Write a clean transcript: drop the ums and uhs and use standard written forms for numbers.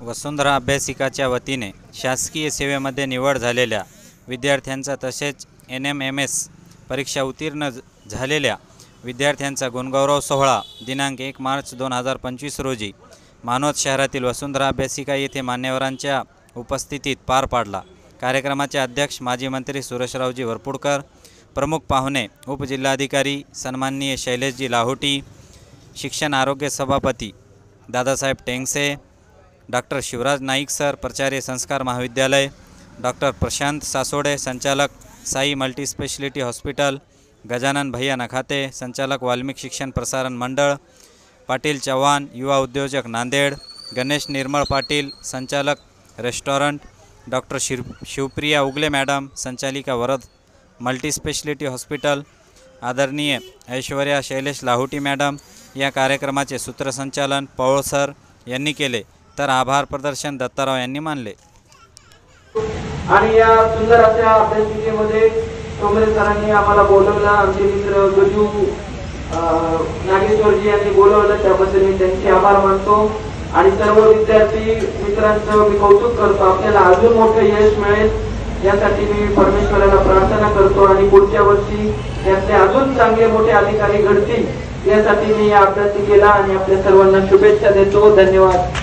वसुंधरा अभ्यासिकाच्या वतीने शासकीय सेवेमध्ये निवड झालेल्या विद्यार्थ्यांचा तसेच NMMS परीक्षा उत्तीर्ण झालेल्या विद्यार्थ्यांचा गुणगौरव सोहळा दिनांक 1 मार्च 2025 रोजी मानवत शहरातील वसुंधरा अभ्यासिका येथे मान्यवरांच्या उपस्थितीत पार पाडला। कार्यक्रमाचे अध्यक्ष माजी मंत्री सुरेशरावजी वरपुडकर, प्रमुख पाहुणे उपजिल्हाधिकारी सन्माननीय शैलेशजी लाहोटी, शिक्षण आरोग्य सभापती दादासाहेब टेंगसे, डॉक्टर शिवराज नाईक सर, प्राचार्य संस्कार महाविद्यालय, डॉक्टर प्रशांत सासोडे, संचालक साई मल्टीस्पेशलिटी हॉस्पिटल, गजानन भैया नखाते, संचालक वाल्मिक शिक्षण प्रसारण मंडळ, पाटील चव्हाण, युवा उद्योजक नांदेड, गणेश निर्मळ पाटील, संचालक रेस्टॉरंट, डॉक्टर शिवप्रिया उगले मॅडम, संचालिका वरद मल्टीस्पेशलिटी हॉस्पिटल, आदरणीय ऐश्वर्या शैलेश लाहोटी मॅडम या कार्यक्रमाचे सूत्रसंचालन पवळ सर यांनी केले, तर आभार प्रदर्शन दत्ताराव यांनी मानले। आणि या सुंदर अशा अभ्यासिकेमध्ये तोमरे सरांनी आम्हाला बोलवलं, आमचे मित्र गजू नागेश्वरजी यांनी बोलवलं, त्याबद्दल मी त्यांचे आभार मानतो आणि सर्व विद्यार्थी मित्रांचं मी कौतुक करतो। आपल्याला अजून मोठं यश मिळेल यासाठी मी परमेश्वराला प्रार्थना करतो आणि पुढच्या वर्षी यातले अजून चांगले मोठे अधिकारी घडतील यासाठी मी या अभ्यासिकेला आणि आपल्या सर्वांना शुभेच्छा देतो। धन्यवाद।